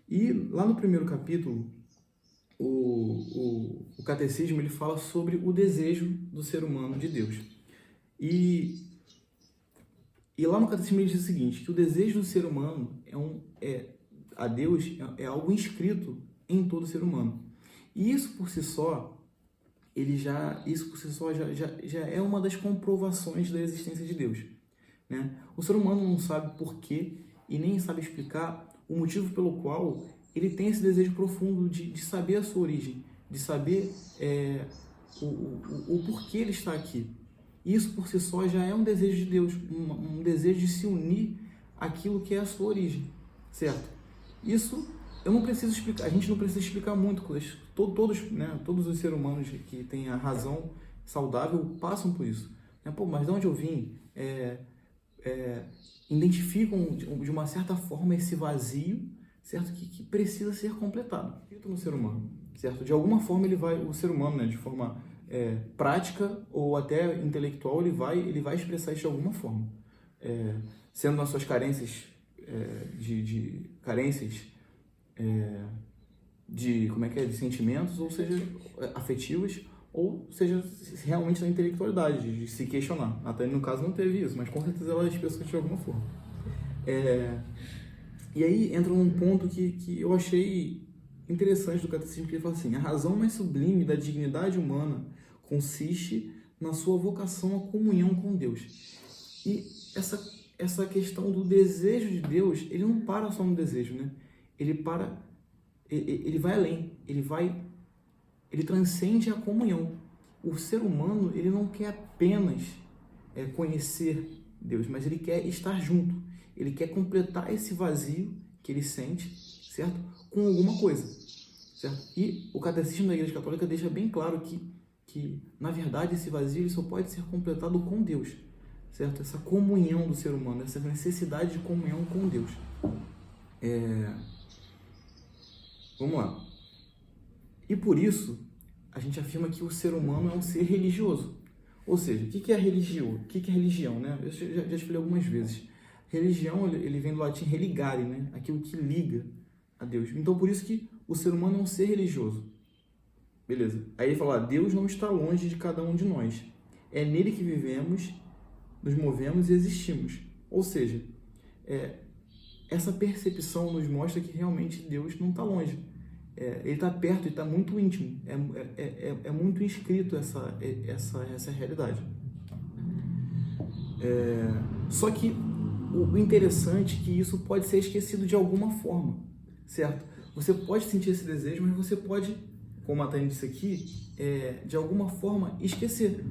E lá no primeiro capítulo, o catecismo ele fala sobre o desejo do ser humano de Deus. E, e lá no catecismo ele diz o seguinte, que o desejo do ser humano a Deus é algo inscrito em todo ser humano. E isso por si só, já é uma das comprovações da existência de Deus, né? O ser humano não sabe por quê e nem sabe explicar o motivo pelo qual ele tem esse desejo profundo de saber a sua origem, de saber o porquê ele está aqui. Isso por si só já é um desejo de Deus, um desejo de se unir àquilo que é a sua origem, certo? Isso eu não preciso explicar, a gente não precisa explicar muito, todos os seres humanos que têm a razão saudável passam por isso. Pô, mas de onde eu vim? Identificam de uma certa forma esse vazio, certo? Que precisa ser completado no ser humano, certo? De alguma forma o ser humano, né, de forma prática ou até intelectual, ele vai expressar isso de alguma forma, sendo nas suas carências de sentimentos, ou seja, afetivas, ou seja, realmente na intelectualidade, de se questionar. A Tânia, no caso, não teve isso, mas com certeza ela expressou isso de alguma forma. E aí entra num ponto que eu achei interessante do catecismo, que ele fala assim: a razão mais sublime da dignidade humana consiste na sua vocação à comunhão com Deus. E essa questão do desejo de Deus, ele não para só no desejo, né? Ele vai além, ele transcende a comunhão. O ser humano, ele não quer apenas conhecer Deus, mas ele quer estar junto. Ele quer completar esse vazio que ele sente, certo? Com alguma coisa, certo? E o catecismo da Igreja Católica deixa bem claro que na verdade, esse vazio ele só pode ser completado com Deus, certo? Essa comunhão do ser humano, essa necessidade de comunhão com Deus. Vamos lá. E por isso, a gente afirma que o ser humano é um ser religioso. Ou seja, o que é religião? O que é religião, né? Eu já expliquei algumas vezes. Religião, ele vem do latim religare, né? Aquilo que liga a Deus. Então, por isso que o ser humano é um ser religioso. Beleza. Aí ele fala, Deus não está longe de cada um de nós. É nele que vivemos, nos movemos e existimos. Ou seja, essa percepção nos mostra que realmente Deus não está longe. Ele está perto, ele está muito íntimo. É muito inscrito essa realidade. Só que o interessante é que isso pode ser esquecido de alguma forma, certo? Você pode sentir esse desejo, mas você pode, como a Tânia disse aqui, de alguma forma esquecer.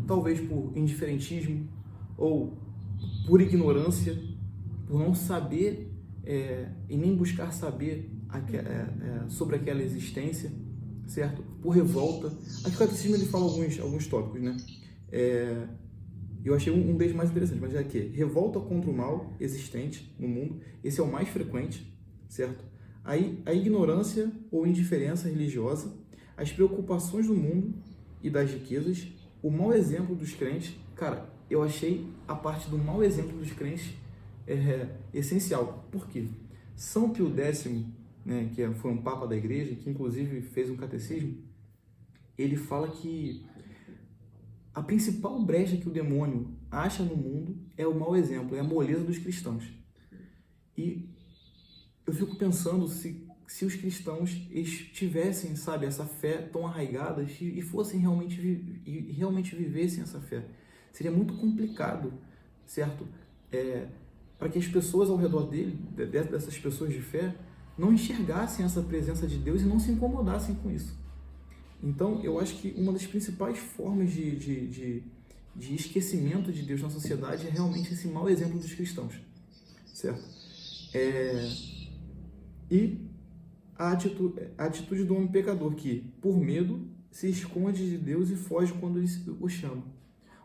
Talvez por indiferentismo ou por ignorância, por não saber e nem buscar saber sobre aquela existência, certo? Por revolta. Aqui o catecismo ele fala alguns tópicos, né? Eu achei um deles mais interessante, mas é que revolta contra o mal existente no mundo, esse é o mais frequente, certo? Aí a ignorância ou indiferença religiosa, as preocupações do mundo e das riquezas, o mau exemplo dos crentes. Cara, eu achei a parte do mau exemplo dos crentes essencial. Por quê? São Pio X, né, que foi um papa da igreja, que inclusive fez um catecismo, ele fala que a principal brecha que o demônio acha no mundo é o mau exemplo, é a moleza dos cristãos. E eu fico pensando se os cristãos tivessem, sabe, essa fé tão arraigada e fossem realmente vivessem essa fé. Seria muito complicado, certo? Para que as pessoas ao redor dessas pessoas de fé, não enxergassem essa presença de Deus e não se incomodassem com isso. Então, eu acho que uma das principais formas de esquecimento de Deus na sociedade é realmente esse mau exemplo dos cristãos, certo? E a atitude do homem pecador que, por medo, se esconde de Deus e foge quando ele o chama.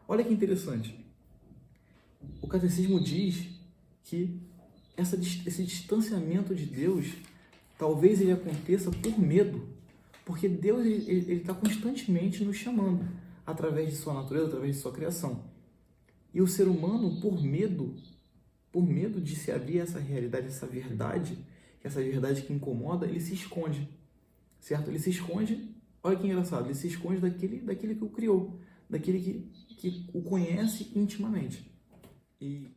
Olha que interessante. O catecismo diz que esse distanciamento de Deus, talvez ele aconteça por medo, porque Deus ele está constantemente nos chamando, através de sua natureza, através de sua criação. E o ser humano, por medo de se abrir a essa realidade, essa verdade, que essa verdade que incomoda, ele se esconde, certo? Ele se esconde, olha que engraçado, ele se esconde daquele que o criou, daquele que o conhece intimamente. E